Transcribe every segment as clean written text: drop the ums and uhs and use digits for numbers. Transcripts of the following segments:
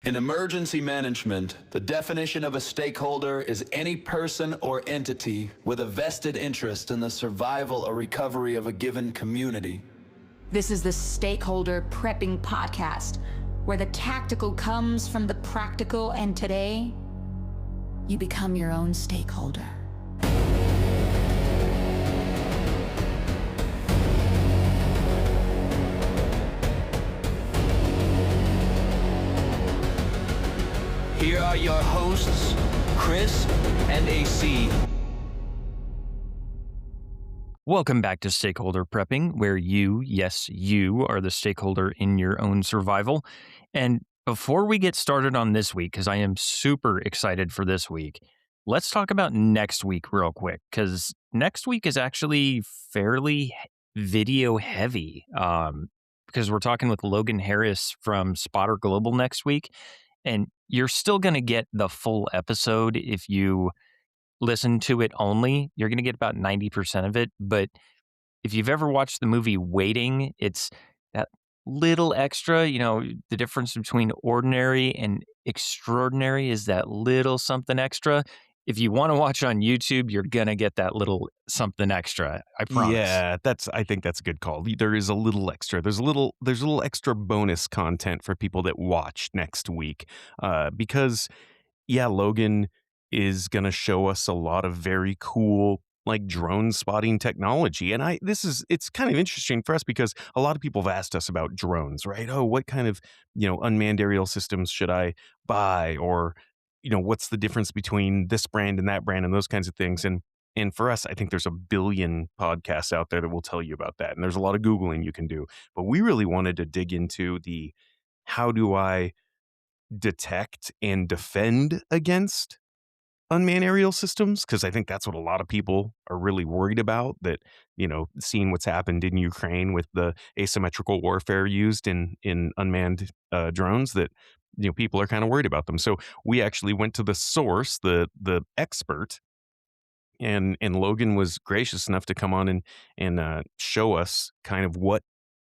In emergency management, the definition of a stakeholder is any person or entity with a vested interest in the survival or recovery of a given community. This is the Stakeholder Prepping Podcast, where the tactical comes from the practical, and today, you become your own stakeholder. Here are your hosts, Chris and AC. Welcome back to Stakeholder Prepping, where you, yes, you are the stakeholder in your own survival. And before we get started on this week, because I am super excited for this week, let's talk about next week real quick, because next week is actually fairly video heavy. Because we're talking with Logan Harris from Spotter Global next week, and you're still going to get the full episode if you listen to it only. You're going to get about 90% of it. But if you've ever watched the movie Waiting, it's that little extra, the difference between ordinary and extraordinary is that little something extra. If you want to watch on YouTube, you're going to get that little something extra. I promise. Yeah, I think that's a good call. There is a little extra. There's a little extra bonus content for people that watch next week. Because Logan is going to show us a lot of very cool like drone spotting technology. And it's kind of interesting for us because a lot of people have asked us about drones, right? Oh, what kind of, unmanned aerial systems should I buy? Or, what's the difference between this brand and that brand and those kinds of things. And for us, I think there's a billion podcasts out there that will tell you about that. And there's a lot of Googling you can do. But we really wanted to dig into the how do I detect and defend against unmanned aerial systems, because I think that's what a lot of people are really worried about, that, seeing what's happened in Ukraine with the asymmetrical warfare used in unmanned drones, that, people are kind of worried about them. So we actually went to the source, the expert, and Logan was gracious enough to come on and show us kind of what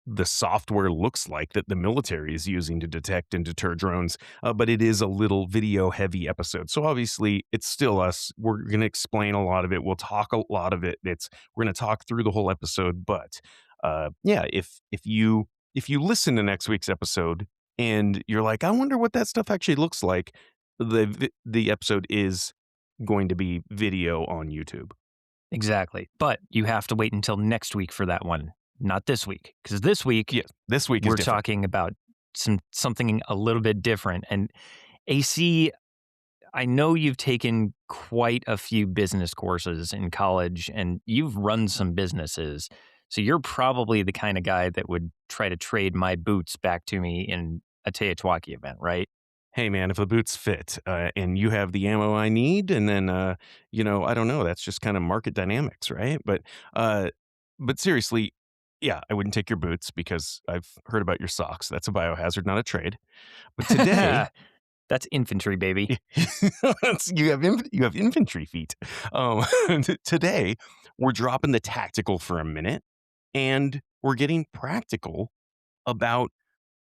the software looks like that the military is using to detect and deter drones. But it is a little video heavy episode. So obviously it's still us. We're going to explain a lot of it. We'll talk a lot of it. We're going to talk through the whole episode. But if you listen to next week's episode and you're like, I wonder what that stuff actually looks like, the episode is going to be video on YouTube. Exactly. But you have to wait until next week for that one. Not this week, because this week we're different. Talking about something a little bit different. And AC, I know you've taken quite a few business courses in college, and you've run some businesses. So you're probably the kind of guy that would try to trade my boots back to me in a TEOTWAWKI event, right? Hey man, if the boots fit and you have the ammo I need, and then I don't know, that's just kind of market dynamics, right? But seriously, yeah, I wouldn't take your boots because I've heard about your socks. That's a biohazard, not a trade. But today, that's infantry, baby. you have infantry feet. Today, we're dropping the tactical for a minute, and we're getting practical about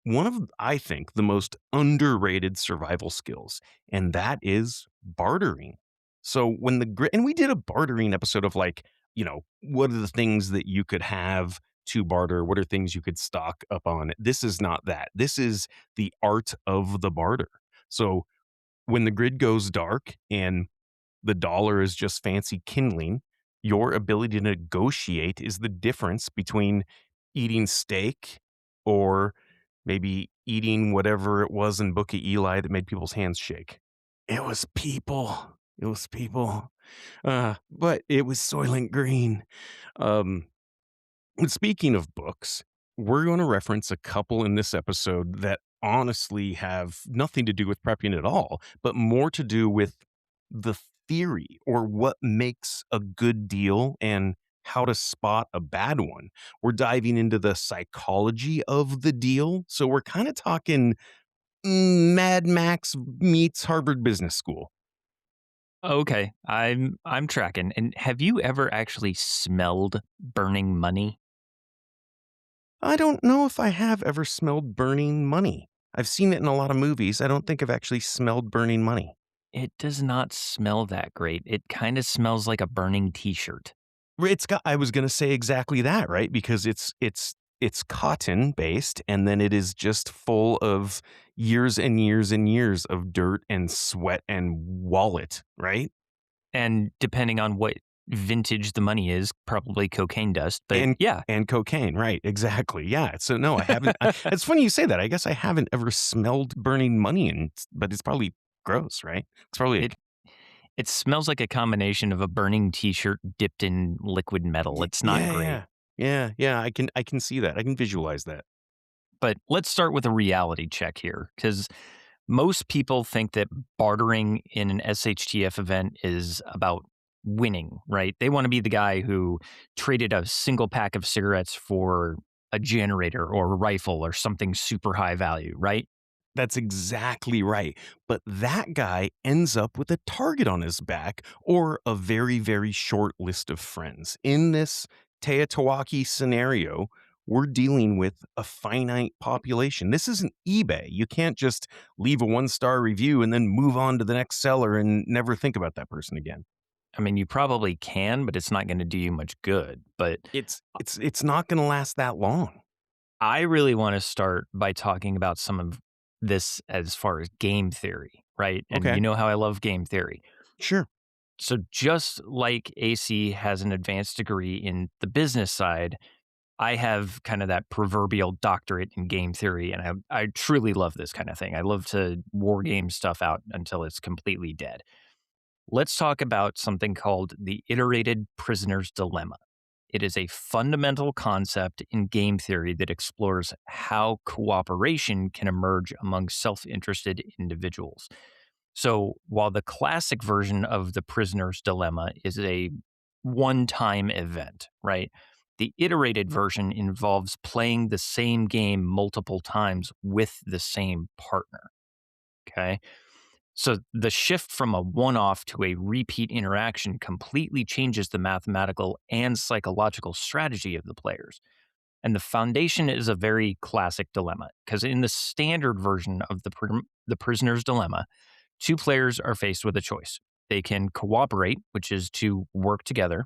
one of, I think, the most underrated survival skills, and that is bartering. So and we did a bartering episode of like, what are the things that you could have to barter? What are things you could stock up on? This is not that. This is the art of the barter. So when the grid goes dark and the dollar is just fancy kindling, your ability to negotiate is the difference between eating steak or maybe eating whatever it was in Book of Eli that made people's hands shake. It was people. But it was Soylent Green. Speaking of books, we're going to reference a couple in this episode that honestly have nothing to do with prepping at all, but more to do with the theory or what makes a good deal and how to spot a bad one. We're diving into the psychology of the deal. So we're kind of talking Mad Max meets Harvard Business School. Okay, I'm tracking. And have you ever actually smelled burning money? I don't know if I have ever smelled burning money. I've seen it in a lot of movies. I don't think I've actually smelled burning money. It does not smell that great. It kind of smells like a burning t-shirt. It's got I was gonna say exactly that, right? Because it's cotton based, and then it is just full of years and years and years of dirt and sweat and wallet, right? And depending on what vintage the money is, probably cocaine dust. But And yeah, and cocaine, right, exactly, yeah, so no, I haven't it's funny you say that, I guess I haven't ever smelled burning money and but it's probably gross, right? It's probably it it smells like a combination of a burning t-shirt dipped in liquid metal. It's not yeah, great. yeah. Yeah, yeah, I can see that, I can visualize that. But let's start with a reality check here, because most people think that bartering in an SHTF event is about winning, right? They want to be the guy who traded a single pack of cigarettes for a generator or a rifle or something super high value, right? That's exactly right. But that guy ends up with a target on his back or a very, very short list of friends. In this TEOTWAWKI scenario, we're dealing with a finite population. This isn't eBay. You can't just leave a 1-star review and then move on to the next seller and never think about that person again. I mean, you probably can, but it's not going to do you much good. But It's not going to last that long. I really want to start by talking about some of this as far as game theory, right? And you Okay. know how I love game theory. Sure. So just like AC has an advanced degree in the business side, I have kind of that proverbial doctorate in game theory, and I truly love this kind of thing. I love to war game stuff out until it's completely dead. Let's talk about something called the iterated prisoner's dilemma. It is a fundamental concept in game theory that explores how cooperation can emerge among self interested individuals. So, while the classic version of the prisoner's dilemma is a one time event, right? The iterated version involves playing the same game multiple times with the same partner. Okay. So the shift from a one off to a repeat interaction completely changes the mathematical and psychological strategy of the players. And the foundation is a very classic dilemma because in the standard version of the prisoner's dilemma, two players are faced with a choice. They can cooperate, which is to work together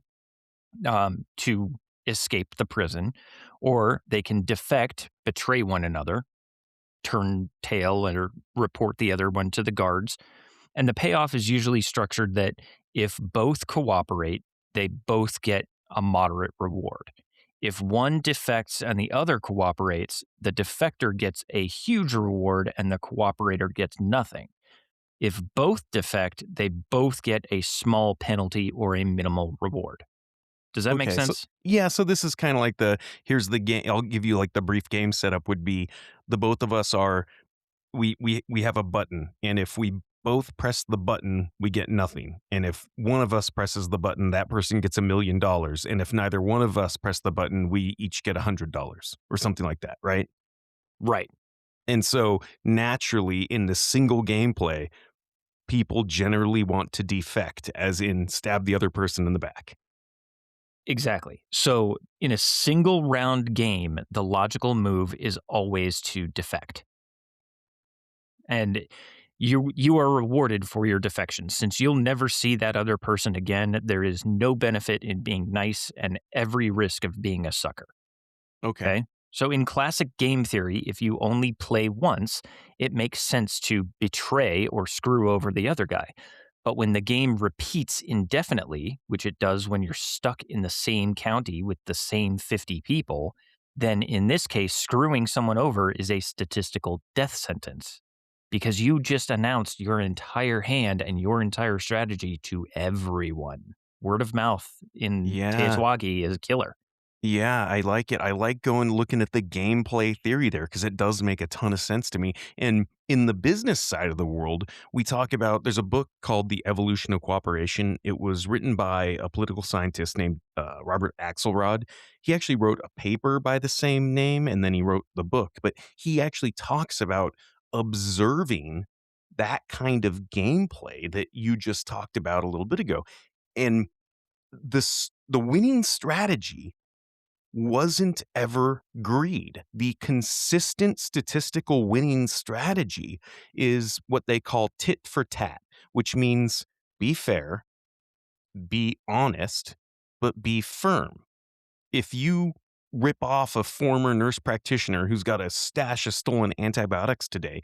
to escape the prison, or they can defect, betray one another, turn tail, or report the other one to the guards. And the payoff is usually structured that if both cooperate, they both get a moderate reward. If one defects and the other cooperates, the defector gets a huge reward and the cooperator gets nothing. If both defect, they both get a small penalty or a minimal reward. Does that make Okay, so sense? yeah, so this is kinda like here's the game I'll give you, like, the brief game setup would be the both of us are we have a button, and if we both press the button, we get nothing, and if one of us presses the button, that person gets $1,000,000, and if neither one of us press the button, we each get $100 or something like that, right? Right. And so, naturally, in the single gameplay, people generally want to defect, as in stab the other person in the back. Exactly. So in a single round game, the logical move is always to defect. And you are rewarded for your defection. Since you'll never see that other person again, there is no benefit in being nice and every risk of being a sucker. Okay. Okay. So in classic game theory, if you only play once, it makes sense to betray or screw over the other guy. But when the game repeats indefinitely, which it does when you're stuck in the same county with the same 50 people, then in this case, screwing someone over is a statistical death sentence because you just announced your entire hand and your entire strategy to everyone. Word of mouth in Yeah. TEOTWAWKI is a killer. Yeah, I like it. I like going looking at the gameplay theory there because it does make a ton of sense to me. And in the business side of the world, we talk about there's a book called The Evolution of Cooperation. It was written by a political scientist named Robert Axelrod. He actually wrote a paper by the same name and then he wrote the book. But he actually talks about observing that kind of gameplay that you just talked about a little bit ago. And the winning strategy wasn't ever greed. The consistent statistical winning strategy is what they call tit for tat, which means be fair, be honest, but be firm. If you rip off a former nurse practitioner who's got a stash of stolen antibiotics today,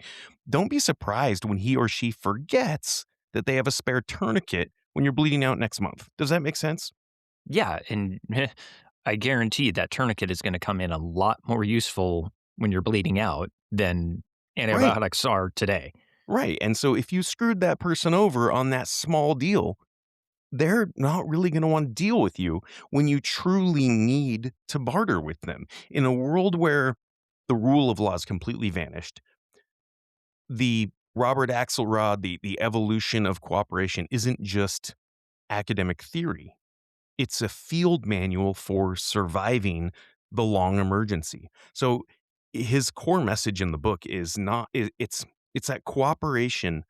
don't be surprised when he or she forgets that they have a spare tourniquet when you're bleeding out next month. Does that make sense? Yeah, and I guarantee that tourniquet is going to come in a lot more useful when you're bleeding out than Right. antibiotics are today. Right. And so if you screwed that person over on that small deal, they're not really going to want to deal with you when you truly need to barter with them. In a world where the rule of law has completely vanished, the Robert Axelrod, the evolution of cooperation isn't just academic theory. It's a field manual for surviving the long emergency. So his core message in the book is not it's that cooperation,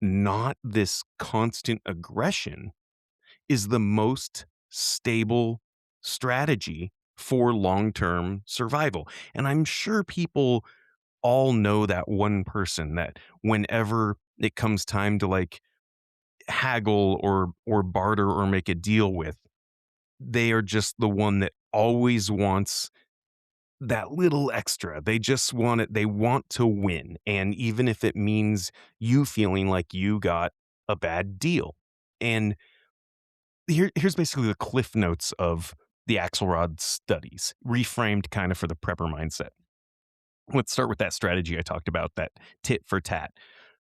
not this constant aggression, is the most stable strategy for long-term survival. And I'm sure people all know that one person that whenever it comes time to like haggle or barter or make a deal with, they are just the one that always wants that little extra. They just want it. They want to win. And even if it means you feeling like you got a bad deal. And here's basically the cliff notes of the Axelrod studies, reframed kind of for the prepper mindset. Let's start with that strategy I talked about, that tit for tat.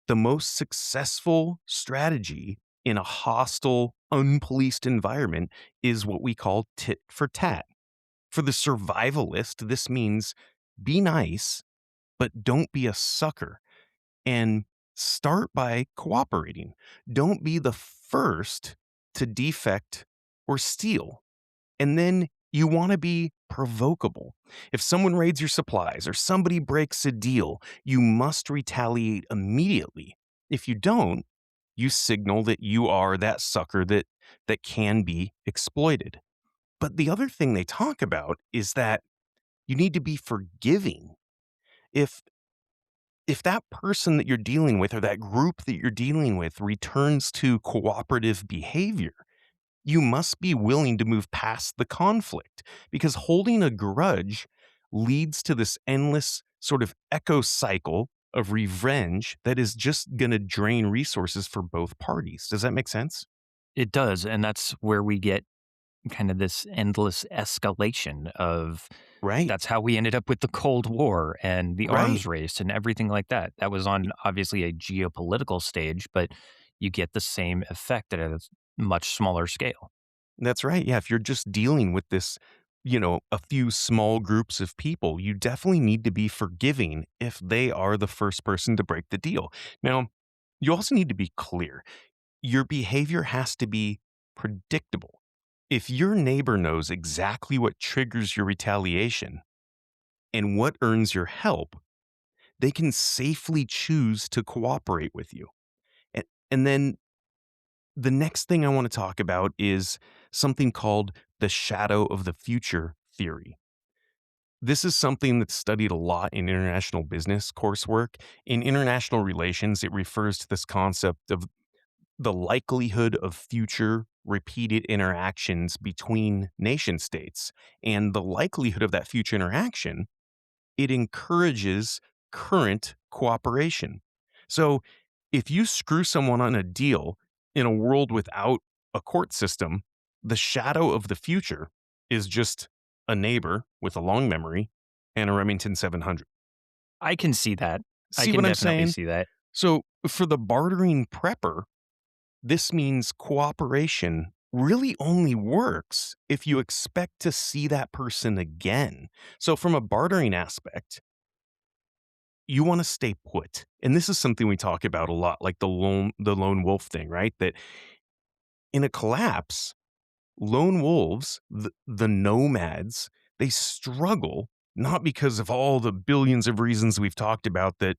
The most successful strategy in a hostile, unpoliced environment is what we call tit for tat. For the survivalist, this means be nice, but don't be a sucker. And start by cooperating. Don't be the first to defect or steal. And then you want to be provocable. If someone raids your supplies or somebody breaks a deal, you must retaliate immediately. If you don't, you signal that you are that sucker that can be exploited. But the other thing they talk about is that you need to be forgiving. If if that person that you're dealing with or that group that you're dealing with returns to cooperative behavior, you must be willing to move past the conflict, because holding a grudge leads to this endless sort of echo cycle of revenge that is just going to drain resources for both parties. Does that make sense? It does, and that's where we get kind of this endless escalation of Right. that's how we ended up with the Cold War and the Right. arms race and everything like that. That was on obviously a geopolitical stage, but you get the same effect at a much smaller scale. That's right. Yeah. If you're just dealing with this, a few small groups of people, you definitely need to be forgiving if they are the first person to break the deal. Now, you also need to be clear. Your behavior has to be predictable. If your neighbor knows exactly what triggers your retaliation and what earns your help, they can safely choose to cooperate with you. And then the next thing I want to talk about is something called the shadow of the future theory. This is something that's studied a lot in international business coursework. In international relations, it refers to this concept of the likelihood of future repeated interactions between nation states. And the likelihood of that future interaction, it encourages current cooperation. So if you screw someone on a deal in a world without a court system, the shadow of the future is just a neighbor with a long memory and a Remington 700. I can see that. I See can what I'm definitely saying? see that. So for the bartering prepper, this means cooperation really only works if you expect to see that person again. So from a bartering aspect, you want to stay put. And this is something we talk about a lot, like the lone wolf thing, right? That in a collapse, lone wolves, the nomads, they struggle not because of all the billions of reasons we've talked about that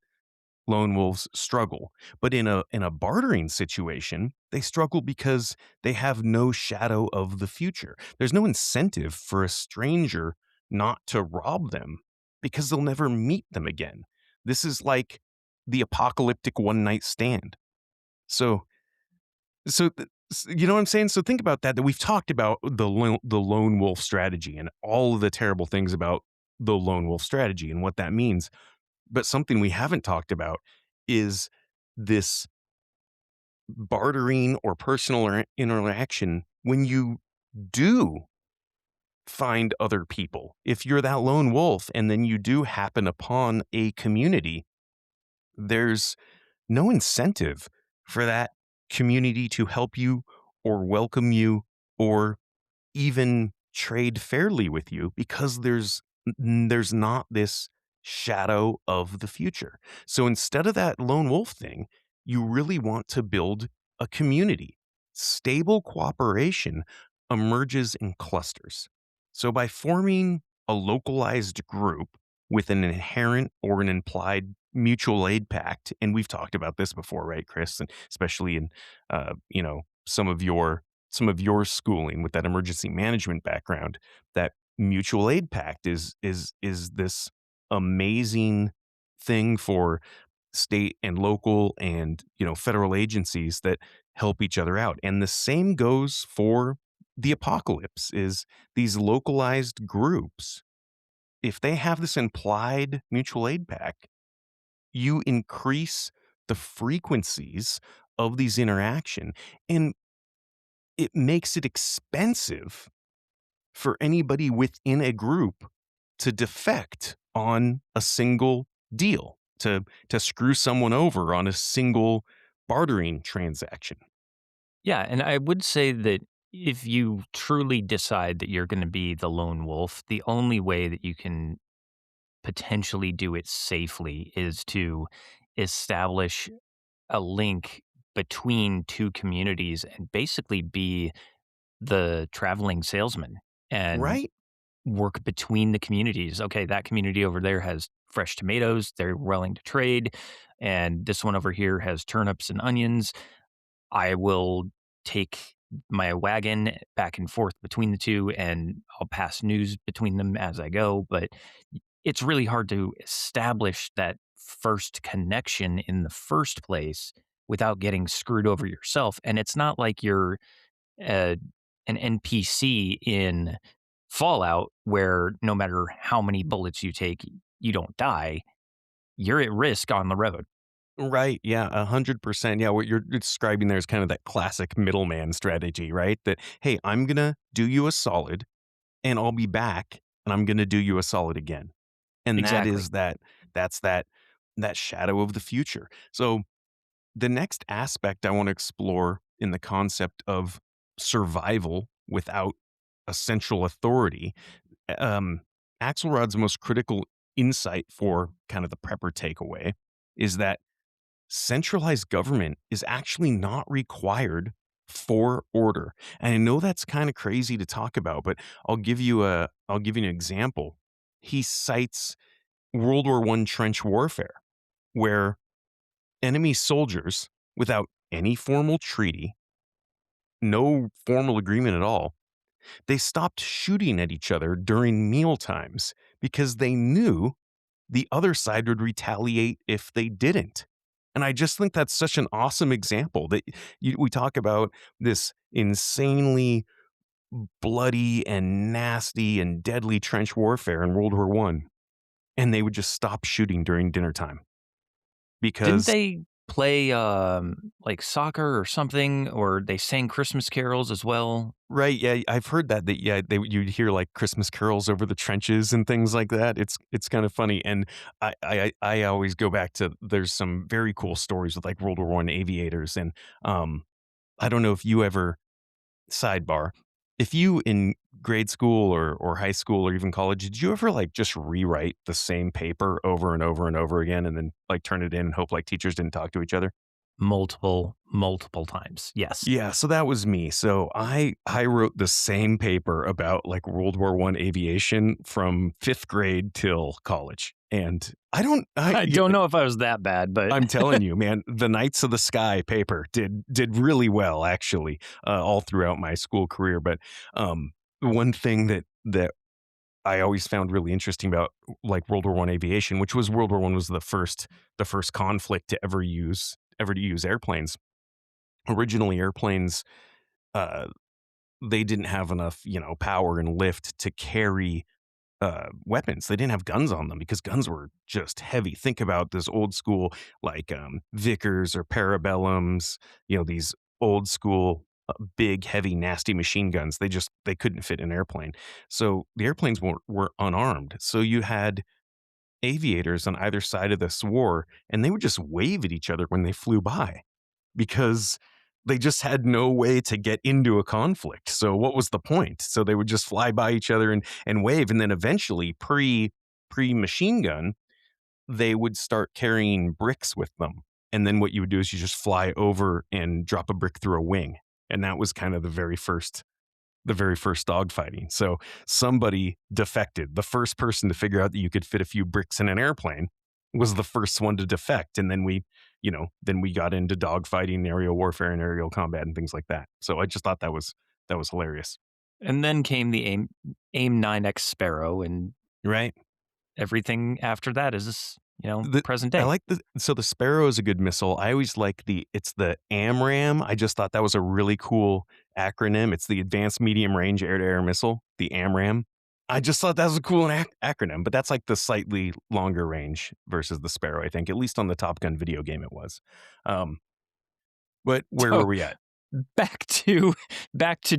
lone wolves struggle, but in a bartering situation, they struggle because they have no shadow of the future. There's no incentive for a stranger not to rob them because they'll never meet them again. This is like the apocalyptic one night stand. So, you know what I'm saying? So think about that we've talked about the lone wolf strategy and all of the terrible things about the lone wolf strategy and what that means. But something we haven't talked about is this bartering or personal interaction when you do find other people. If you're that lone wolf and then you do happen upon a community, there's no incentive for that community to help you or welcome you or even trade fairly with you because there's not this shadow of the future. So instead of that lone wolf thing, you really want to build a community. Stable cooperation emerges in clusters. So by forming a localized group with an inherent or an implied mutual aid pact, and we've talked about this before, right, Chris? And especially in some of your schooling with that emergency management background, that mutual aid pact is this amazing thing for state and local and federal agencies that help each other out. And the same goes for the apocalypse, is these localized groups. If they have this implied mutual aid pact, you increase the frequencies of these interaction, and it makes it expensive for anybody within a group to defect on a single deal, to screw someone over on a single bartering transaction. Yeah, and I would say that if you truly decide that you're going to be the lone wolf, the only way that you can potentially do it safely is to establish a link between two communities and basically be the traveling salesman and Right? work between the communities. Okay, that community over there has fresh tomatoes, they're willing to trade, and this one over here has turnips and onions. I will take my wagon back and forth between the two and I'll pass news between them as I go. But it's really hard to establish that first connection in the first place without getting screwed over yourself. And it's not like you're uh, an NPC in Fallout where no matter how many bullets you take, you don't die. You're at risk on the road. Right. Yeah. 100%. Yeah. What you're describing there is kind of that classic middleman strategy, right? That, hey, I'm going to do you a solid and I'll be back and I'm going to do you a solid again. And Exactly. that's that shadow of the future. So the next aspect I want to explore in the concept of survival without a central authority, um, Axelrod's most critical insight for kind of the prepper takeaway is that centralized government is actually not required for order. And I know that's kind of crazy to talk about, but I'll give you an example. He cites World War I trench warfare, where enemy soldiers, without any formal treaty, no formal agreement at all, they stopped shooting at each other during meal times because they knew the other side would retaliate if they didn't. And I just think that's such an awesome example that we talk about this insanely bloody and nasty and deadly trench warfare in World War One, and they would just stop shooting during dinner time Didn't because they play, like, soccer or something, or they sang Christmas carols as well? right, yeah, I've heard that yeah, you'd hear like Christmas carols over the trenches and things like that. It's kind of funny, and I always go back to there's some very cool stories with like World War One aviators, and I don't know if you ever sidebar. If you in grade school or high school or even college, did you ever like just rewrite the same paper over and over and over again and then like turn it in and hope like teachers didn't talk to each other? Multiple times, yes. Yeah, so that was me. So I wrote the same paper about like World War One aviation from 5th grade till college. And I don't I don't know if I was that bad, but I'm telling you, man, the Knights of the Sky paper did really well actually, all throughout my school career. But one thing that I always found really interesting about like World War One aviation, which was World War One was the first conflict to ever to use airplanes. Originally, airplanes uh, they didn't have enough power and lift to carry weapons. They didn't have guns on them because guns were just heavy. Think about this old school like Vickers or Parabellums. These old school big, heavy, nasty machine guns. They couldn't fit in an airplane. So the airplanes were unarmed. So you had aviators on either side of this war, and they would just wave at each other when they flew by because they just had no way to get into a conflict. So what was the point? So they would just fly by each other and wave, and then eventually pre machine gun, they would start carrying bricks with them. And then what you would do is you just fly over and drop a brick through a wing. And that was kind of the very first dogfighting. So somebody defected. The first person to figure out that you could fit a few bricks in an airplane was the first one to defect. And then we got into dogfighting, aerial warfare, and aerial combat and things like that. So I just thought that was hilarious. And then came the AIM 9X Sparrow, and Right. everything after that is, present I day. like the Sparrow is a good missile. I always like it's the AMRAAM. I just thought that was a really cool acronym. It's the Advanced Medium Range Air to Air Missile, the AMRAAM. I just thought that was a cool acronym, but that's like the slightly longer range versus the Sparrow, I think, at least on the Top Gun video game it was. Um, but where So were we at? back to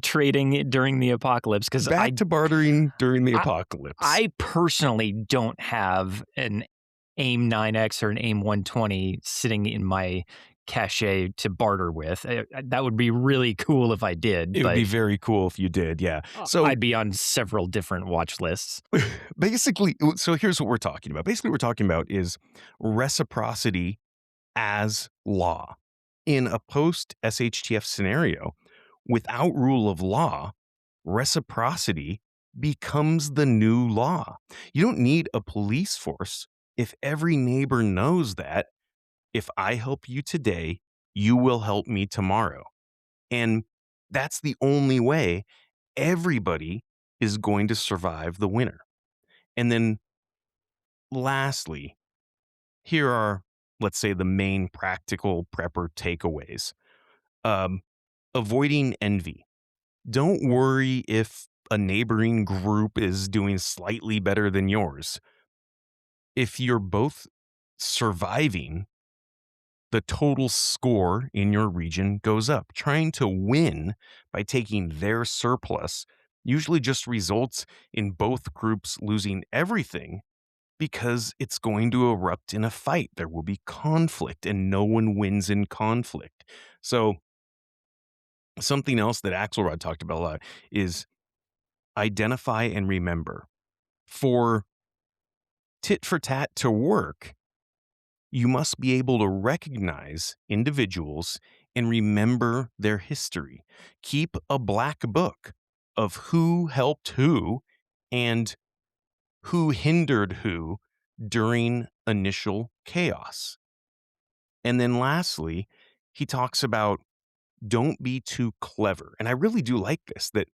trading during the apocalypse, because Back to bartering during the I- apocalypse. I personally don't have an AIM 9X or an AIM 120 sitting in my cache to barter with. That would be really cool if I did, It would but be very cool if you did, yeah. So I'd be on several different watch lists. basically, so here's what we're talking about. Basically, what we're talking about is reciprocity as law. In a post SHTF scenario, without rule of law, reciprocity becomes the new law. You don't need a police force if every neighbor knows that if I help you today, you will help me tomorrow. And that's the only way everybody is going to survive the winter. And then lastly, here are, let's say, the main practical prepper takeaways. Um, Avoiding envy. Don't worry if a neighboring group is doing slightly better than yours. If you're both surviving, the total score in your region goes up. Trying to win by taking their surplus usually just results in both groups losing everything because it's going to erupt in a fight. There will be conflict, and no one wins in conflict. So, something else that Axelrod talked about a lot is identify and remember. For tit for tat to work, you must be able to recognize individuals and remember their history. Keep a black book of who helped who and who hindered who during initial chaos. And then lastly, he talks about don't be too clever. And I really do like this, that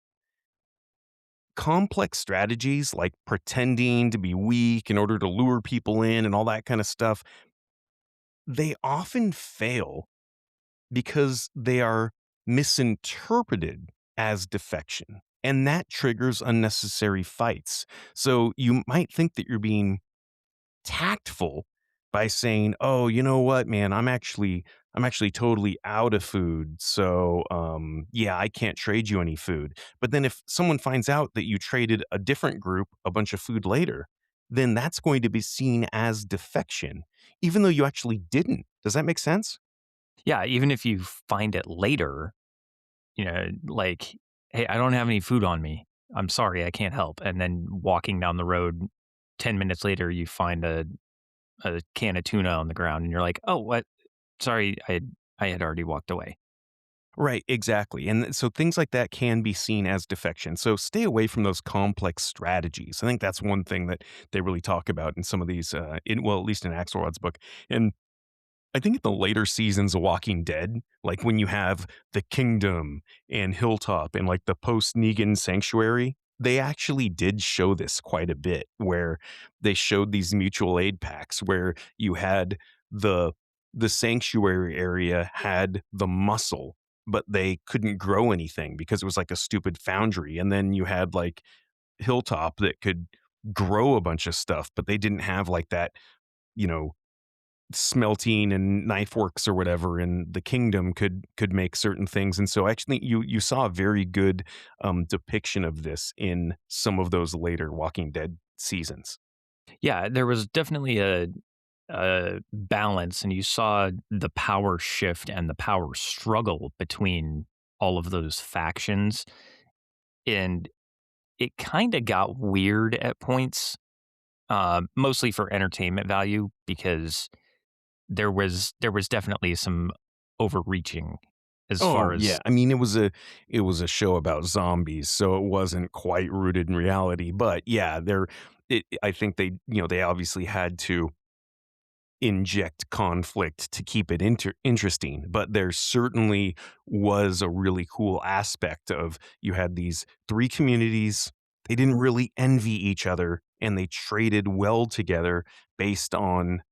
complex strategies like pretending to be weak in order to lure people in and all that kind of stuff, they often fail because they are misinterpreted as defection. And that triggers unnecessary fights. So you might think that you're being tactful by saying, "Oh, you know what, man, I'm actually totally out of food. So, yeah, I can't trade you any food." But then if someone finds out that you traded a different group a bunch of food later, then that's going to be seen as defection, even though you actually didn't. Does that make sense? Yeah, even if you find it later, like, hey, I don't have any food on me. I'm sorry, I can't help. And then walking down the road 10 minutes later, you find a can of tuna on the ground and you're like, oh, what? Sorry, I had already walked away. Right, exactly. And so things like that can be seen as defection. So stay away from those complex strategies. I think that's one thing that they really talk about in some of these, well, at least in Axelrod's book. And I think in the later seasons of Walking Dead, like when you have the Kingdom and Hilltop and like the post Negan Sanctuary they actually did show this quite a bit, where they showed these mutual aid packs where you had the the sanctuary area had the muscle, but they couldn't grow anything because it was like a stupid foundry. And then you had like Hilltop that could grow a bunch of stuff, but they didn't have like that, you know, smelting and knife works or whatever, and the kingdom could make certain things. And so actually you saw a very good depiction of this in some of those later Walking Dead seasons. Yeah, there was definitely a balance, and you saw the power shift and the power struggle between all of those factions, and it kind of got weird at points, mostly for entertainment value because there was definitely some overreaching as Oh far yeah, as. I mean it was a show about zombies, so it wasn't quite rooted in reality. But yeah, I think they obviously had to inject conflict to keep it interesting, but there certainly was a really cool aspect of you had these three communities. They didn't really envy each other, and they traded well together based on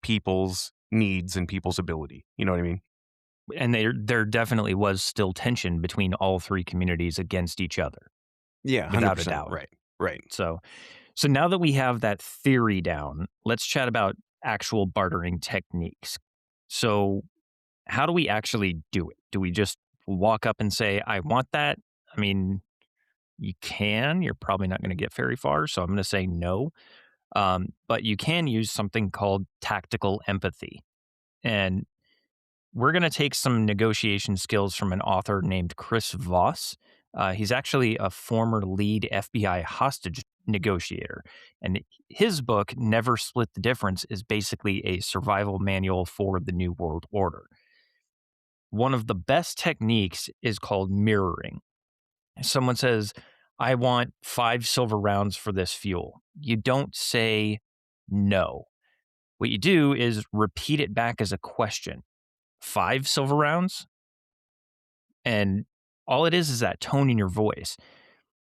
people's needs and people's ability. You know what I mean? And there definitely was still tension between all three communities against each other, Yeah, without a 100%. doubt. Right. Right. So so now that we have that theory down, let's chat about actual bartering techniques. So how do we actually do it? Do we just walk up and say, "I want that"? I mean, you can. You're probably not going to get very far, so I'm going to say no. But you can use something called tactical empathy, and we're going to take some negotiation skills from an author named Chris Voss. He's actually a former lead FBI hostage negotiator. And his book, Never Split the Difference, is basically a survival manual for the New World Order. One of the best techniques is called mirroring. Someone says, "I want 5 silver rounds for this fuel." You don't say no. What you do is repeat it back as a question. 5 silver rounds? And all it is that tone in your voice.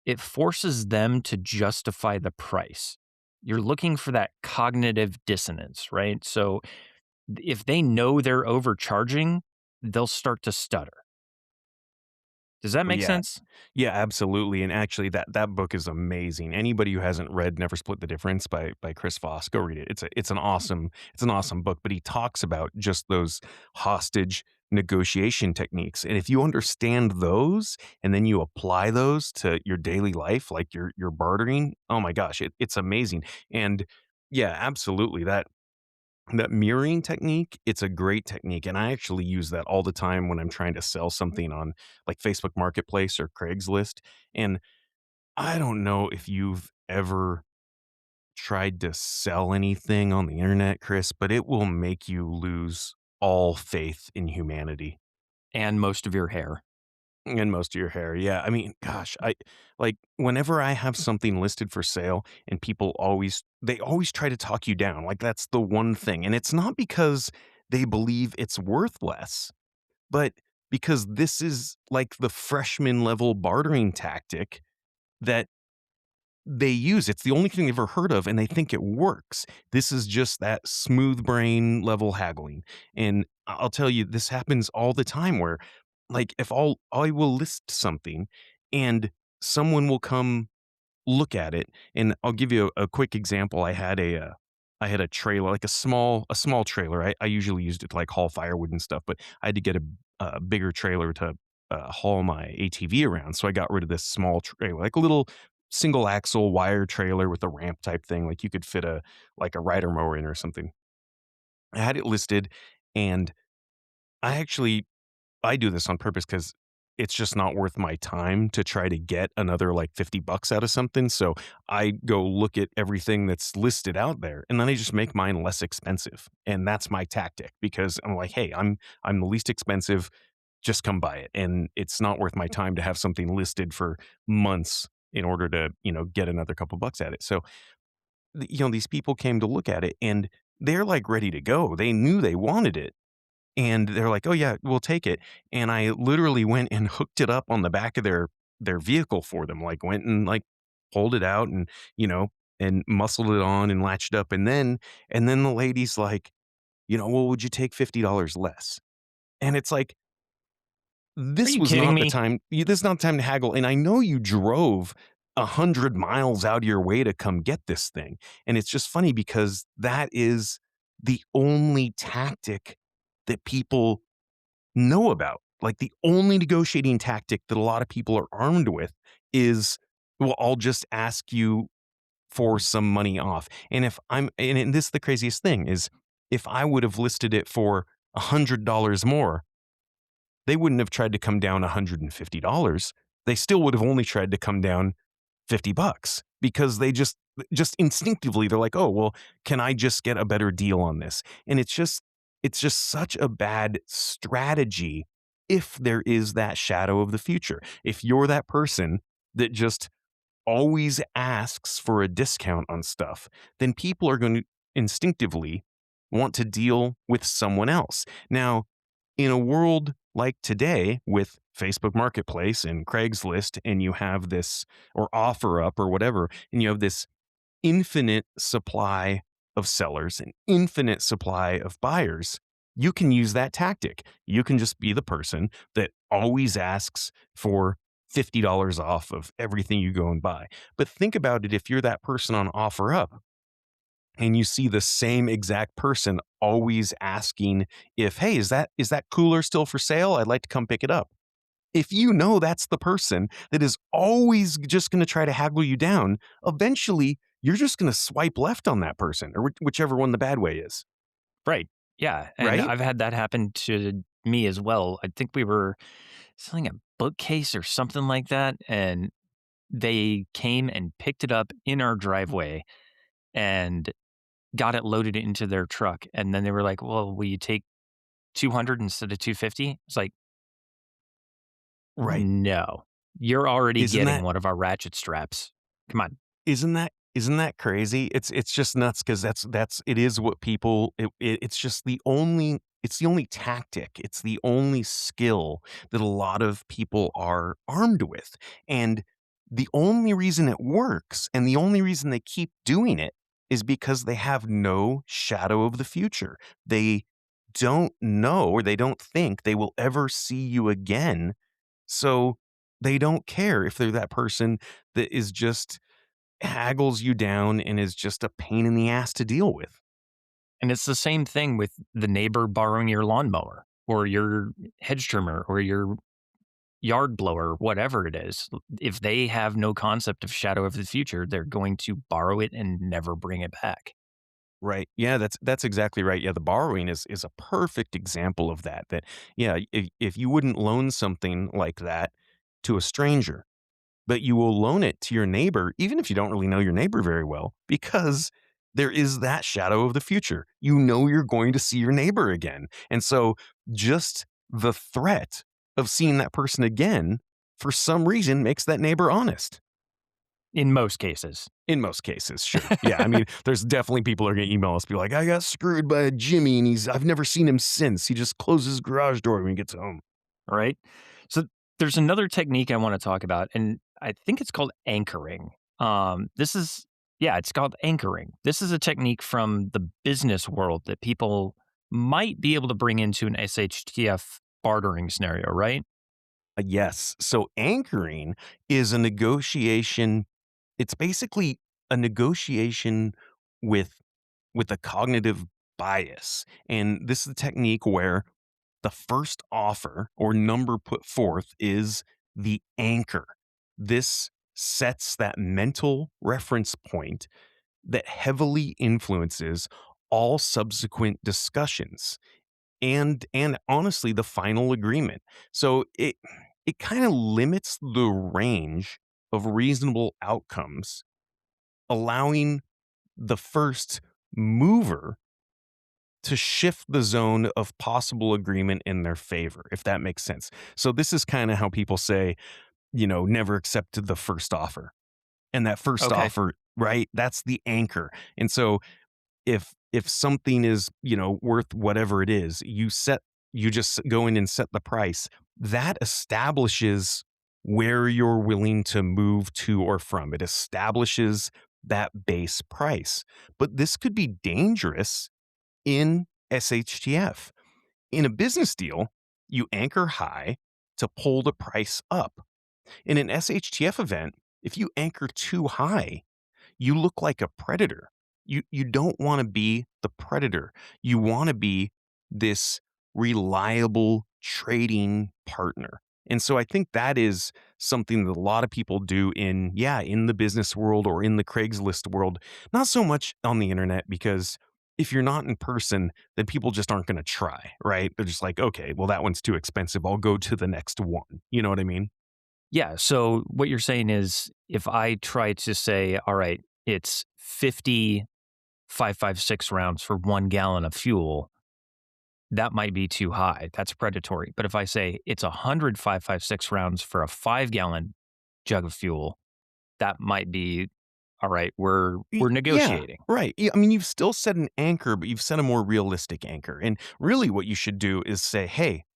It forces them to justify the price. You're looking for that cognitive dissonance, right? So if they know they're overcharging, they'll start to stutter. Does that Oh, make yeah. sense? Yeah, absolutely. And actually that book is amazing. Anybody who hasn't read Never Split the Difference by Chris Voss, go read it. It's an awesome book, but he talks about just those hostage negotiation techniques. And if you understand those and then you apply those to your daily life, like your bartering, oh my gosh, it's amazing. And yeah, absolutely. That mirroring technique, it's a great technique, and I actually use that all the time when I'm trying to sell something on, like, Facebook Marketplace or Craigslist. And I don't know if you've ever tried to sell anything on the internet, Chris, but it will make you lose all faith in humanity. And most of your hair. And most of your hair, yeah. I mean, gosh, whenever I have something listed for sale and they always try to talk you down. Like that's the one thing. And it's not because they believe it's worth less, but because this is like the freshman level bartering tactic that they use. It's the only thing they've ever heard of, and they think it works. This is just that smooth brain level haggling. And I'll tell you, this happens all the time where, like, if I will list something and someone will come look at it, and I'll give you a quick example. I had a trailer, like a small trailer. I usually used it to like haul firewood and stuff, but I had to get a bigger trailer to haul my ATV around. So I got rid of this small trailer, like a little single axle wire trailer with a ramp type thing. Like you could fit a rider mower in or something. I had it listed, and I actually I do this on purpose because it's just not worth my time to try to get another like $50 out of something. So I go look at everything that's listed out there, and then I just make mine less expensive. And that's my tactic because I'm like, hey, I'm the least expensive. Just come buy it. And it's not worth my time to have something listed for months in order to, get another couple bucks at it. So, these people came to look at it, and they're like ready to go. They knew they wanted it, and they're like, "Oh, yeah, we'll take it." And I literally went and hooked it up on the back of their vehicle for them, like, went and, like, pulled it out and, and muscled it on and latched up. And then the lady's like, well, would you take $50 less? And it's like, Are this you was kidding not the me? time. This is not the time to haggle. And I know you drove 100 miles out of your way to come get this thing. And it's just funny because that is the only tactic that people know about. Like the only negotiating tactic that a lot of people are armed with is, well, I'll just ask you for some money off. And this is the craziest thing is if I would have listed it for $100 more, they wouldn't have tried to come down $150. They still would have only tried to come down $50 because they just instinctively they're like, "Oh, well, can I just get a better deal on this?" And it's just such a bad strategy if there is that shadow of the future. If you're that person that just always asks for a discount on stuff, then people are going to instinctively want to deal with someone else. Now, in a world like today with Facebook Marketplace and Craigslist, and you have this, or OfferUp or whatever, and you have this infinite supply of sellers, an infinite supply of buyers, you can use that tactic. You can just be the person that always asks for $50 off of everything you go and buy. But think about it if you're that person on OfferUp and you see the same exact person always asking if, hey, is that cooler still for sale? I'd like to come pick it up. If you know that's the person that is always just going to try to haggle you down, eventually you're just going to swipe left on that person or whichever one the bad way is, Right. Yeah. And right? I've had that happen to me as well. I think we were selling a bookcase or something like that. And they came and picked it up in our driveway and got it loaded into their truck. And then they were like, well, will you take 200 instead of 250? It's like, Right. no, you're already Isn't getting that one of our ratchet straps. Come on. isn't that crazy? It's just nuts because that's it is what people it's just the only tactic. It's the only skill that a lot of people are armed with. And the only reason it works and the only reason they keep doing it is because they have no shadow of the future. They don't know or they don't think they will ever see you again. So they don't care if they're that person that is just haggles you down and is just a pain in the ass to deal with. And it's the same thing with the neighbor borrowing your lawnmower or your hedge trimmer or your yard blower, whatever it is. If they have no concept of shadow of the future, they're going to borrow it and never bring it back. Right. Yeah, that's exactly right. Yeah, the borrowing is a perfect example of that. That yeah, if you wouldn't loan something like that to a stranger, but you will loan it to your neighbor, even if you don't really know your neighbor very well, because there is that shadow of the future. You know you're going to see your neighbor again. And so just the threat of seeing that person again for some reason makes that neighbor honest. In most cases. In most cases, sure. Yeah, I mean, there's definitely people are gonna email us, be like, I got screwed by a Jimmy and I've never seen him since. He just closes his garage door when he gets home. Right? So there's another technique I want to talk about, and I think it's called anchoring. This is, yeah, it's called anchoring. This is a technique from the business world that people might be able to bring into an SHTF bartering scenario, right? Yes. So anchoring is a negotiation. It's basically a negotiation with a cognitive bias. And this is a technique where the first offer or number put forth is the anchor. This sets that mental reference point that heavily influences all subsequent discussions and honestly the final agreement. So it kind of limits the range of reasonable outcomes, allowing the first mover to shift the zone of possible agreement in their favor, if that makes sense. So this is kind of how people say, never accept the first offer. And that first Okay. offer, right? That's the anchor. And so if something is, worth whatever it is, you just go in and set the price. That establishes where you're willing to move to or from. It establishes that base price. But this could be dangerous in SHTF. In a business deal, you anchor high to pull the price up. In an SHTF event, if you anchor too high, you look like a predator. You don't want to be the predator. You want to be this reliable trading partner. And so I think that is something that a lot of people do in the business world or in the Craigslist world, not so much on the internet, because if you're not in person, then people just aren't going to try, right? They're just like, okay, well, that one's too expensive. I'll go to the next one. You know what I mean? Yeah. So what you're saying is if I try to say, all right, it's 50 5.56 rounds for 1 gallon of fuel, that might be too high. That's predatory. But if I say it's 100 5.56 rounds for a 5-gallon jug of fuel, that might be all right. We're Yeah, negotiating. right. I mean, you've still set an anchor, but you've set a more realistic anchor. And really, what you should do is say, "Hey,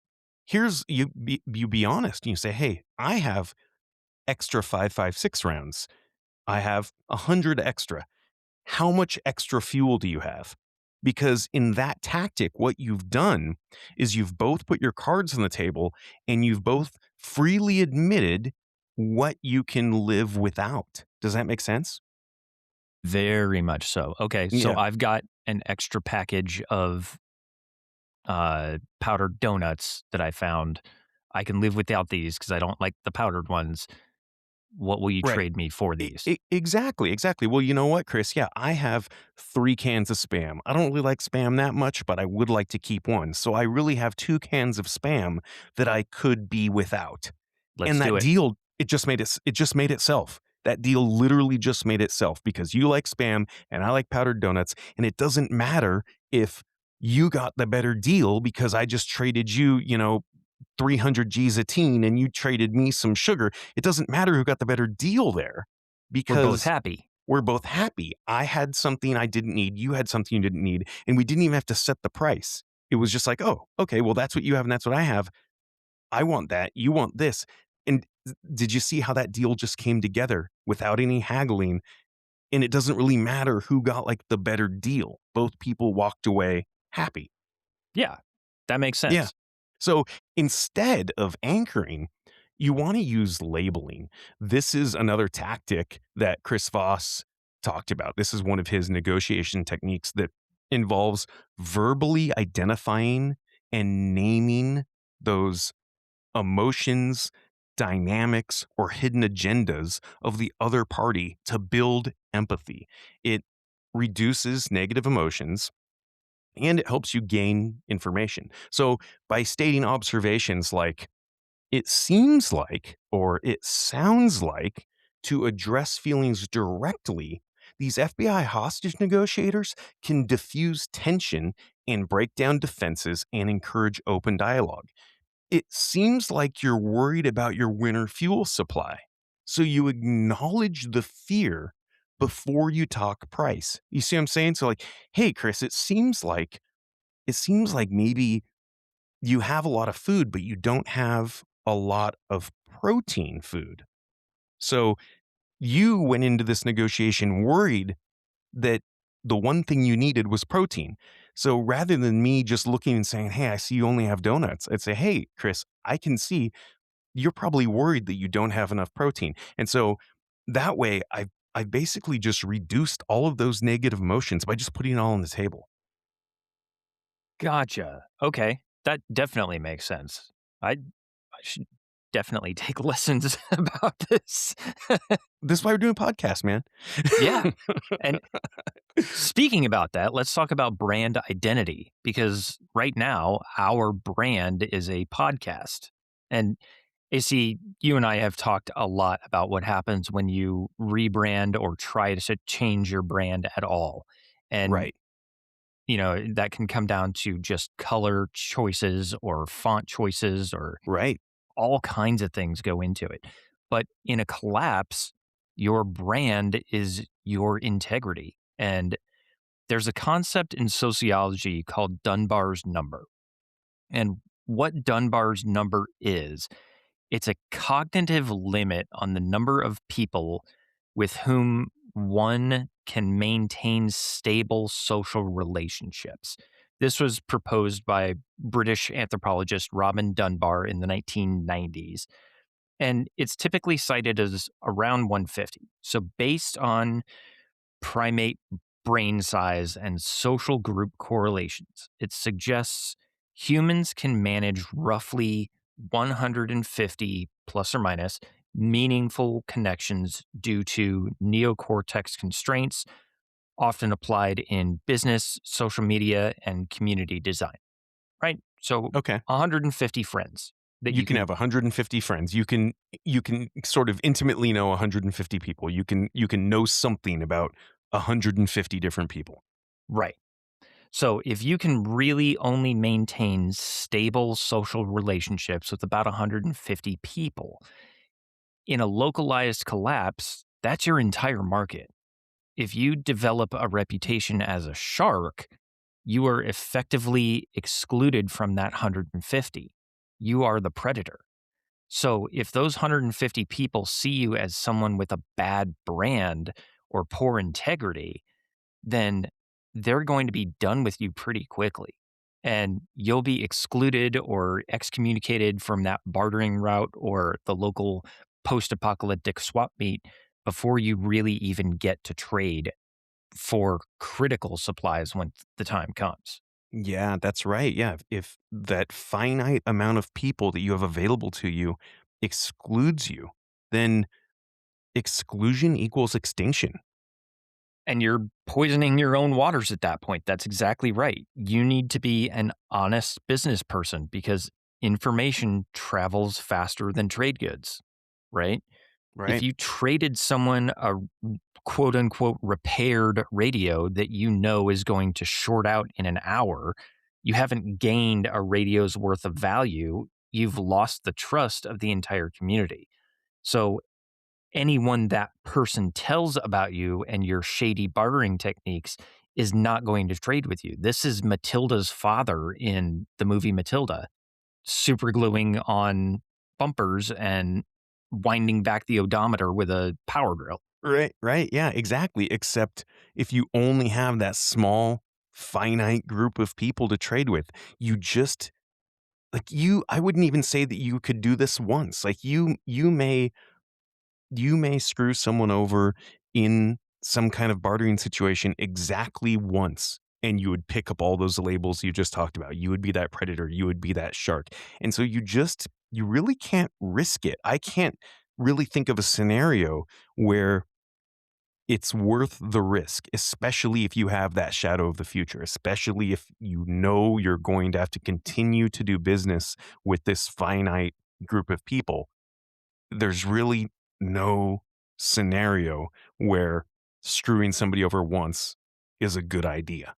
here's you be honest." You say, "Hey, I have extra 5.56 rounds. I have 100 extra. How much extra fuel do you have?" Because in that tactic, what you've done is you've both put your cards on the table and you've both freely admitted what you can live without. Does that make sense? Very much so. Okay, so Yeah. I've got an extra package of powdered donuts that I found. I can live without these because I don't like the powdered ones. What will you Right. trade me for these? Exactly, exactly. Well, you know what, Chris? Yeah, I have 3 cans of Spam. I don't really like Spam that much, but I would like to keep one. So I really have 2 cans of Spam that I could be without. Let's And do that it. deal, it just made itself. That deal literally just made itself because you like Spam and I like powdered donuts, and it doesn't matter if you got the better deal because I just traded you, 300 G's a teen and you traded me some sugar. It doesn't matter who got the better deal there We're both because happy. we're both happy. I had something I didn't need. You had something you didn't need. And we didn't even have to set the price. It was just like, oh, okay, well, that's what you have and that's what I have. I want that. You want this. And did you see how that deal just came together without any haggling? And it doesn't really matter who got like the better deal. Both people walked away happy. Yeah, that makes Yeah. sense. So instead of anchoring, you want to use labeling. This is another tactic that Chris Voss talked about. This is one of his negotiation techniques that involves verbally identifying and naming those emotions, dynamics, or hidden agendas of the other party to build empathy. It reduces negative emotions and it helps you gain information. So by stating observations like, it seems like, or it sounds like, to address feelings directly, these FBI hostage negotiators can diffuse tension and break down defenses and encourage open dialogue. It seems like you're worried about your winter fuel supply. So you acknowledge the fear before you talk price. You see what I'm saying? So like, hey Chris, it seems like maybe you have a lot of food, but you don't have a lot of protein food. So you went into this negotiation worried that the one thing you needed was protein. So rather than me just looking and saying, "Hey, I see you only have donuts," I'd say, "Hey, Chris, I can see you're probably worried that you don't have enough protein." And so that way I've basically just reduced all of those negative emotions by just putting it all on the table. Gotcha. Okay, that definitely makes sense. I should definitely take lessons about this. This is why we're doing podcasts, man. Yeah, and speaking about that, let's talk about brand identity because right now our brand is a podcast. And AC, you and I have talked a lot about what happens when you rebrand or try to change your brand at all. And, Right, that can come down to just color choices or font choices or right. all kinds of things go into it. But in a collapse, your brand is your integrity. And there's a concept in sociology called Dunbar's number. And what Dunbar's number is It's a cognitive limit on the number of people with whom one can maintain stable social relationships. This was proposed by British anthropologist Robin Dunbar in the 1990s, and it's typically cited as around 150. So, based on primate brain size and social group correlations, it suggests humans can manage roughly 150 plus or minus meaningful connections due to neocortex constraints, often applied in business, social media, and community design, right? So Okay. 150 friends that You you can can, have 150 friends. You can sort of intimately know 150 people. You can know something about 150 different people. right. So if you can really only maintain stable social relationships with about 150 people in a localized collapse, that's your entire market. If you develop a reputation as a shark, you are effectively excluded from that 150. You are the predator. So if those 150 people see you as someone with a bad brand or poor integrity, then they're going to be done with you pretty quickly. And you'll be excluded or excommunicated from that bartering route or the local post apocalyptic swap meet before you really even get to trade for critical supplies when the time comes. Yeah, that's right. Yeah, if that finite amount of people that you have available to you excludes you, then exclusion equals extinction. And you're poisoning your own waters at that point. That's exactly right. You need to be an honest business person because information travels faster than trade goods, right? If Right? you traded someone a quote unquote repaired radio that you know is going to short out in an hour, you haven't gained a radio's worth of value. You've lost the trust of the entire community. So anyone that person tells about you and your shady bartering techniques is not going to trade with you. This is Matilda's father in the movie Matilda, super gluing on bumpers and winding back the odometer with a power drill. Right, right. Yeah, exactly. Except if you only have that small, finite group of people to trade with, you just I wouldn't even say that you could do this once. Like you may screw someone over in some kind of bartering situation exactly once, and you would pick up all those labels you just talked about. You would be that predator, you would be that shark. And so you really can't risk it. I can't really think of a scenario where it's worth the risk, especially if you have that shadow of the future, especially if you know you're going to have to continue to do business with this finite group of people. There's really no scenario where screwing somebody over once is a good idea.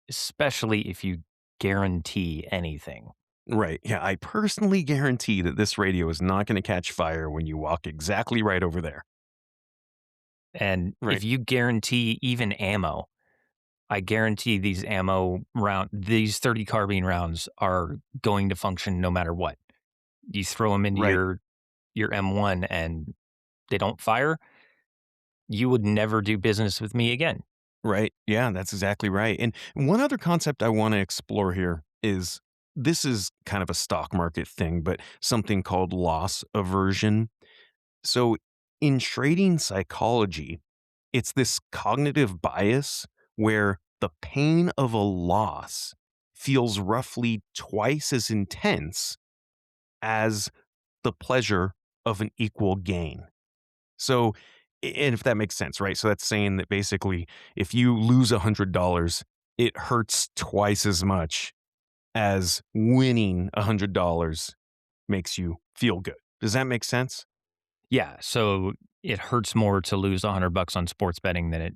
Especially if you guarantee anything. Right. Yeah. I personally guarantee that this radio is not going to catch fire when you walk exactly right over there. And Right. if you guarantee even ammo, I guarantee these 30 carbine rounds are going to function no matter what. You throw them into Right. your M1 and they don't fire, you would never do business with me again. Right. Yeah, that's exactly right. And one other concept I want to explore here is this is kind of a stock market thing, but something called loss aversion. So in trading psychology, it's this cognitive bias where the pain of a loss feels roughly twice as intense as the pleasure of an equal gain. So, and if that makes sense, right? So that's saying that basically, if you lose $100, it hurts twice as much as winning $100 makes you feel good. Does that make sense? Yeah, so it hurts more to lose $100 on sports betting than it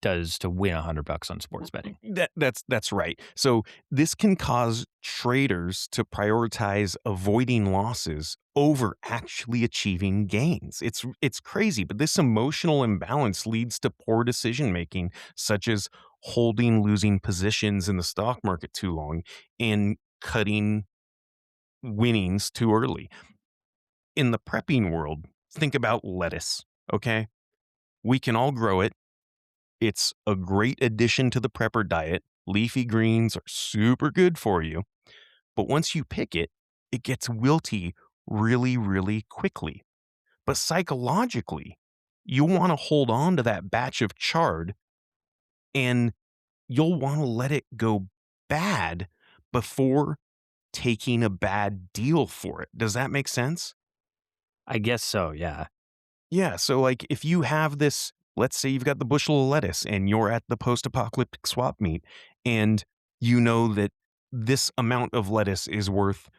does to win $100 on sports betting. That's right. So this can cause traders to prioritize avoiding losses over actually achieving gains. It's crazy, but this emotional imbalance leads to poor decision making, such as holding losing positions in the stock market too long and cutting winnings too early. in the prepping world, think about lettuce, okay? We can all grow it. It's a great addition to the prepper diet. Leafy greens are super good for you. But once you pick it, it gets wilty really, really quickly. But psychologically, you want to hold on to that batch of chard and you'll want to let it go bad before taking a bad deal for it. Does that make sense? I guess so, yeah. Yeah. So, like, if you have this, let's say you've got the bushel of lettuce and you're at the post apocalyptic swap meet, and you know that this amount of lettuce is worth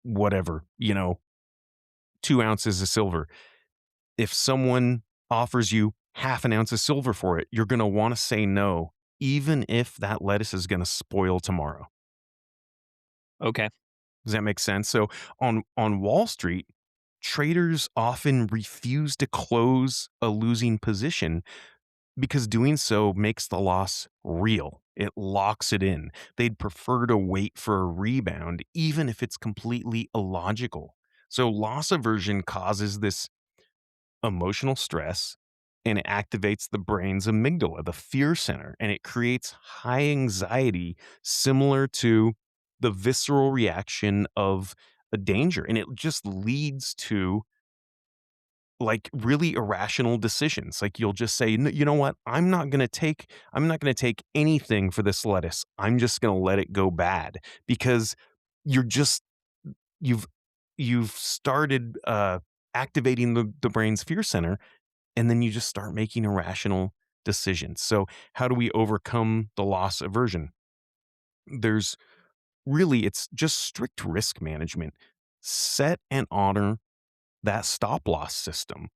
whatever, 2 ounces of silver. If someone offers you half an ounce of silver for it, you're going to want to say no, even if that lettuce is going to spoil tomorrow. Okay. Does that make sense? So on Wall Street, traders often refuse to close a losing position because doing so makes the loss real. It locks it in. They'd prefer to wait for a rebound, even if it's completely illogical. So loss aversion causes this emotional stress and it activates the brain's amygdala, the fear center, and it creates high anxiety similar to the visceral reaction of a danger. And it just leads to like really irrational decisions. Like you'll just say, You know what? I'm not going to take anything for this lettuce. I'm just going to let it go bad because you're just you've you've started activating the brain's fear center and then you just start making irrational decisions. So, how do we overcome the loss aversion? There's it's just strict risk management. Set and honor that stop loss system,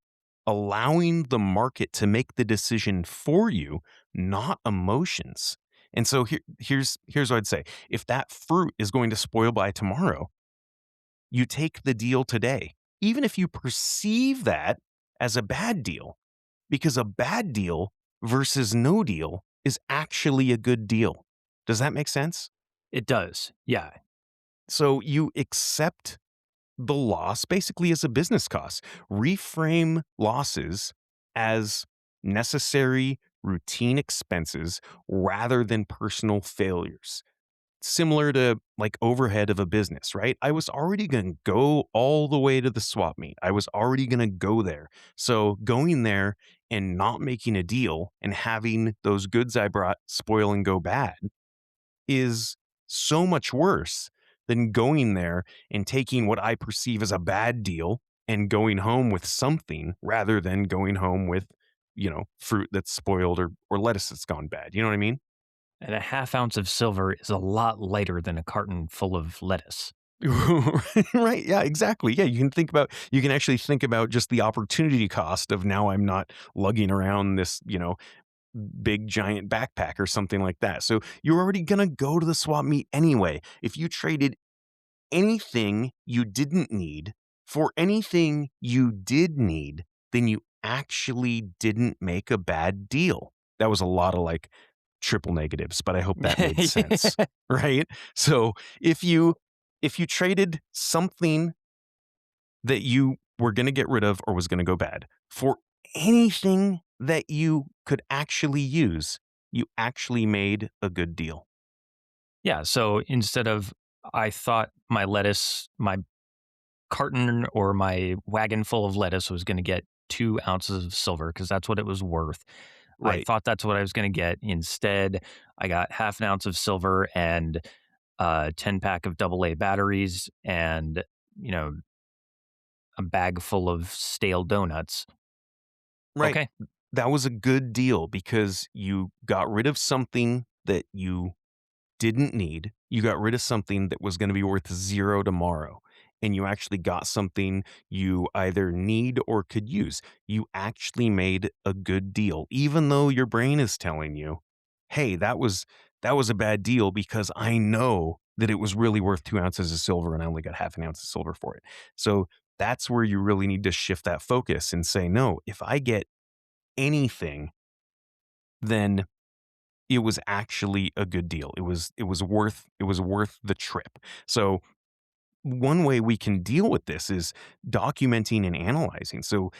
allowing the market to make the decision for you, not emotions. And so here's what I'd say. If that fruit is going to spoil by tomorrow, you take the deal today, even if you perceive that as a bad deal, because a bad deal versus no deal is actually a good deal. Does that make sense? It does. Yeah. So you accept the loss basically as a business cost. Reframe losses as necessary routine expenses rather than personal failures. Similar to like overhead of a business, right? I was already going to go all the way to the swap meet. I was already going to go there. So going there and not making a deal and having those goods I brought spoil and go bad is so much worse than going there and taking what I perceive as a bad deal and going home with something rather than going home with, fruit that's spoiled or lettuce that's gone bad. You know what I mean? And a half ounce of silver is a lot lighter than a carton full of lettuce. Right. Yeah, exactly. Yeah, you can actually think about just the opportunity cost of now I'm not lugging around this, big giant backpack or something like that. So you're already going to go to the swap meet anyway. If you traded anything you didn't need for anything you did need, then you actually didn't make a bad deal. That was a lot of like triple negatives, but I hope that made sense, right? So if you traded something that you were going to get rid of or was going to go bad for anything that you could actually use, you actually made a good deal. Yeah. So instead of, I thought my carton or my wagon full of lettuce was going to get 2 ounces of silver because that's what it was worth. I Right. thought that's what I was going to get. Instead, I got half an ounce of silver and a 10 pack of AA batteries and, you know, a bag full of stale donuts. Right. Okay. That was a good deal because you got rid of something that you didn't need. You got rid of something that was going to be worth zero tomorrow. And you actually got something you either need or could use. You actually made a good deal, even though your brain is telling you, hey, that was a bad deal because I know that it was really worth 2 ounces of silver and I only got half an ounce of silver for it. So that's where you really need to shift that focus and say, no, if I get anything, then it was actually a good deal. It was worth the trip. So one way we can deal with this is documenting and analyzing. So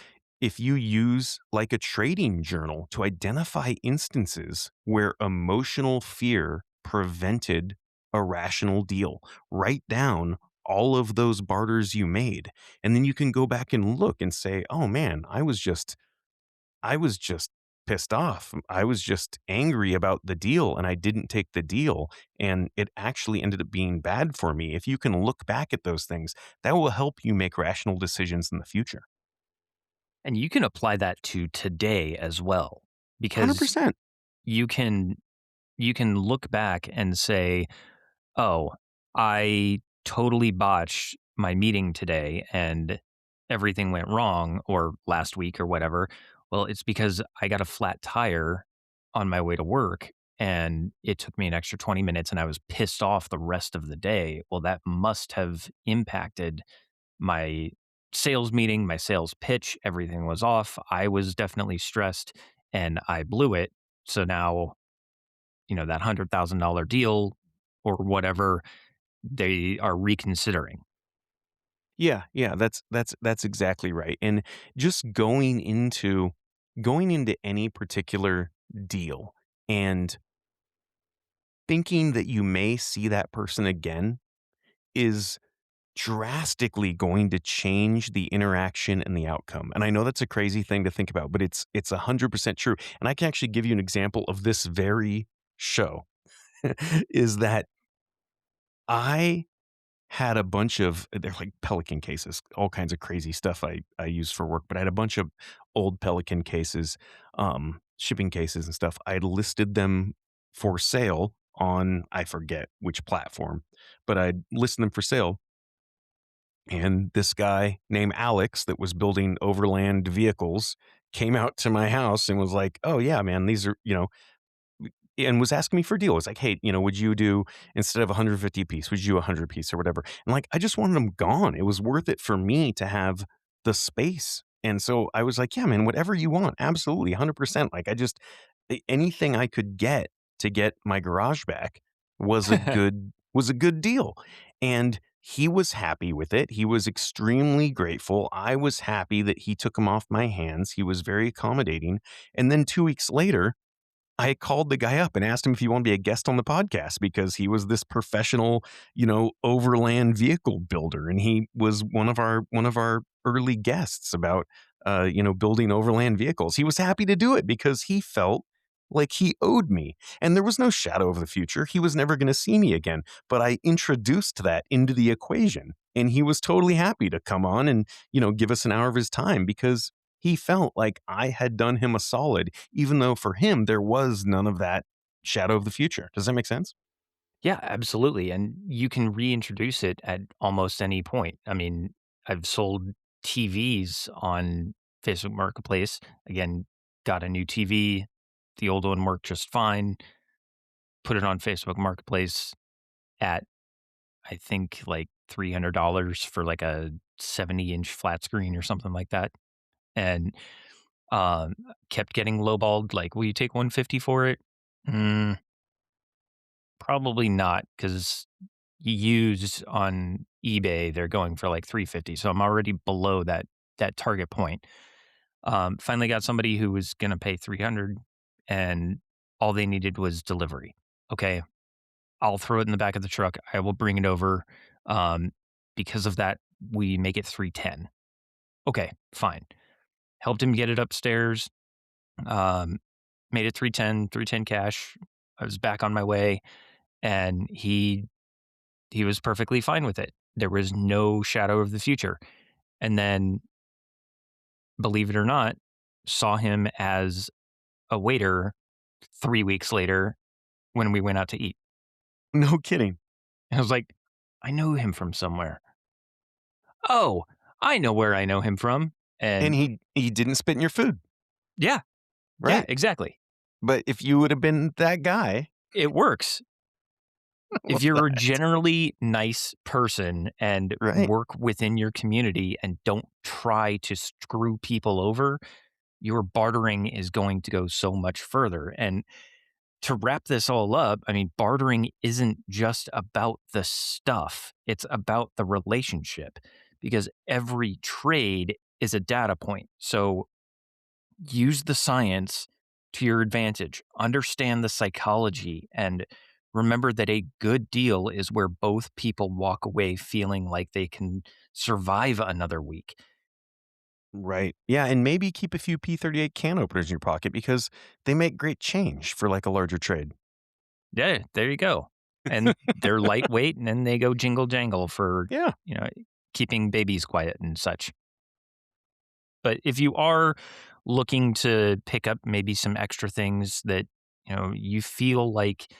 if you use like a trading journal to identify instances where emotional fear prevented a rational deal, write down all of those barters you made. And then you can go back and look and say, oh man, I was just pissed off. I was just angry about the deal and I didn't take the deal. And it actually ended up being bad for me. If you can look back at those things, that will help you make rational decisions in the future. And you can apply that to today as well, because 100%. you can you can look back and say, "Oh, I totally botched my meeting today and everything went wrong, or last week or whatever." Well, it's because I got a flat tire on my way to work and it took me an extra 20 minutes and I was pissed off the rest of the day. Well, that must have impacted my sales meeting, my sales pitch, everything was off. I was definitely stressed and I blew it. So now, that $100,000 deal or whatever, they are reconsidering. Yeah, yeah, that's exactly right. And just going into any particular deal and thinking that you may see that person again is drastically going to change the interaction and the outcome. And I know that's a crazy thing to think about, but it's 100% true. And I can actually give you an example of this very show is that I had a bunch of they're like Pelican cases, all kinds of crazy stuff I use for work, but I had a bunch of old Pelican cases, shipping cases and stuff. I had listed them for sale on I forget which platform, but I listed them for sale. And this guy named Alex that was building overland vehicles came out to my house and was like, "Oh yeah, man, these are, and was asking me for a deal. It's like, "Hey, would you do instead of 150 a piece, would you do 100 piece or whatever?" And like, I just wanted them gone. It was worth it for me to have the space. And so I was like, "Yeah, man, whatever you want. Absolutely, 100%." Like anything I could get to get my garage back was a good deal. And he was happy with it. He was extremely grateful. I was happy that he took them off my hands. He was very accommodating. And then 2 weeks later, I called the guy up and asked him if he wanted to be a guest on the podcast because he was this professional, overland vehicle builder, and he was one of our early guests about building overland vehicles. He was happy to do it because he felt like he owed me. And there was no shadow of the future. He was never going to see me again, but I introduced that into the equation, and he was totally happy to come on and, give us an hour of his time because he felt like I had done him a solid, even though for him, there was none of that shadow of the future. Does that make sense? Yeah, absolutely. And you can reintroduce it at almost any point. I mean, I've sold TVs on Facebook Marketplace. Again, got a new TV. The old one worked just fine. Put it on Facebook Marketplace at, I think, like $300 for like a 70-inch flat screen or something like that. And um, kept getting lowballed. Like, will you take 150 for it? Mm, probably not, because used on eBay, they're going for like 350. So I'm already below that target point. Finally got somebody who was gonna pay 300 and all they needed was delivery. Okay, I'll throw it in the back of the truck. I will bring it over. Um, because of that, we make it 310. Okay, fine. Helped him get it upstairs. Um, made it 310 cash. I was back on my way and he was perfectly fine with it. There was no shadow of the future. And then, believe it or not, saw him as a waiter 3 weeks later when we went out to eat. No kidding. And I was like, "I know him from somewhere." "Oh, I know where I know him from." And And he didn't spit in your food, yeah, yeah, right? exactly. But if you would have been that guy, It works. well, If you're a generally nice person and right? work within your community and don't try to screw people over, your bartering is going to go so much further. And to wrap this all up, I mean, bartering isn't just about the stuff, it's about the relationship because every trade is a data point. So use the science to your advantage, understand the psychology, and remember that a good deal is where both people walk away feeling like they can survive another week. Right. Yeah, and maybe keep a few P38 can openers in your pocket because they make great change for like a larger trade. Yeah, there you go. And they're lightweight and then they go jingle jangle for, Yeah. you know, keeping babies quiet and such. But if you are looking to pick up maybe some extra things that, you feel like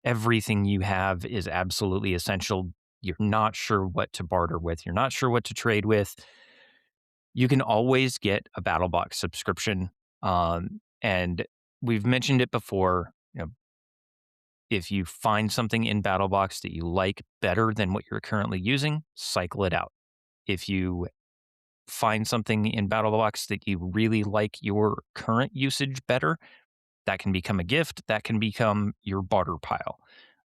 everything you have is absolutely essential, you're not sure what to barter with, you're not sure what to trade with, you can always get a battle box subscription. And we've mentioned it before, if you find something in BattleBox that you like better than what you're currently using, cycle it out. If you find something in BattleBox that you really like your current usage better, that can become a gift. That can become your barter pile.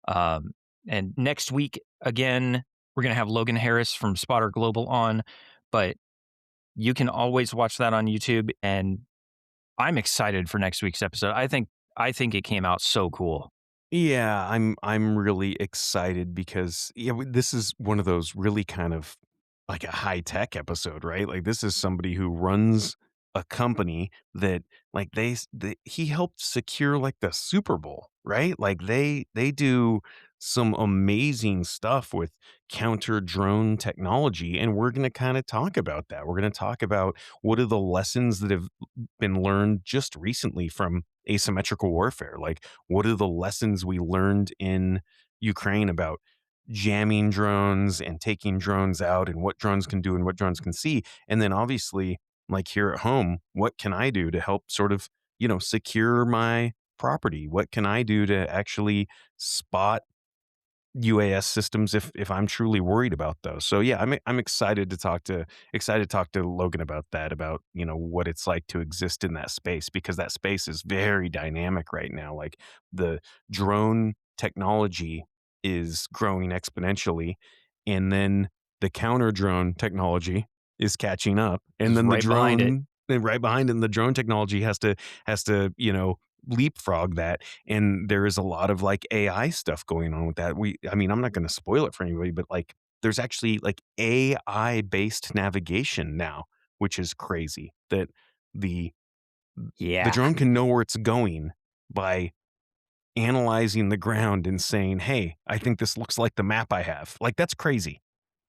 Um, and next week, again, we're going to have Logan Harris from Spotter Global on, but you can always watch that on YouTube. And I'm excited for next week's episode. I think it came out so cool. Yeah, I'm really excited because this is one of those really kind of like a high tech episode, right? Like this is somebody who runs a company that like he helped secure like the Super Bowl, right? Like they do some amazing stuff with counter drone technology, and we're going to kind of talk about that. We're going to talk about what are the lessons that have been learned just recently from asymmetrical warfare. Like what are the lessons we learned in Ukraine about jamming drones and taking drones out and what drones can do and what drones can see? And then obviously, like here at home, what can I do to help sort of, secure my property? What can I do to actually spot UAS systems if I'm truly worried about those. So yeah, I'm excited to talk to Logan about that, about, what it's like to exist in that space because that space is very dynamic right now. Like the drone technology is growing exponentially, and then the counter drone technology is catching up, and Is then the right behind it. drone and right behind it, and the drone technology has to leapfrog that, and there is a lot of like AI stuff going on with that. I mean, I'm not going to spoil it for anybody, but like there's actually like AI based navigation now, which is crazy that the the Yeah. drone can know where it's going by analyzing the ground and saying, "Hey, I think this looks like the map I have." Like that's crazy.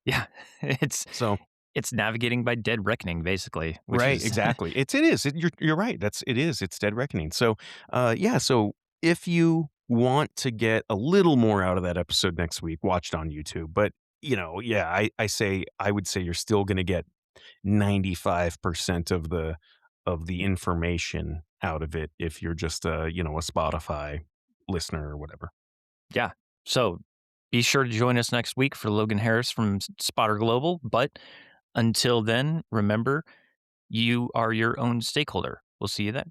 Yeah. It's So it's navigating by dead reckoning, basically, which right, is exactly. It is. You're right. It's dead reckoning. So, yeah. So if you want to get a little more out of that episode next week, watch it on YouTube. But yeah, I would say you're still going to get 95% of the information out of it if you're just a Spotify listener or whatever. yeah. So be sure to join us next week for Logan Harris from Spotter Global. But until then, remember, you are your own stakeholder. We'll see you then.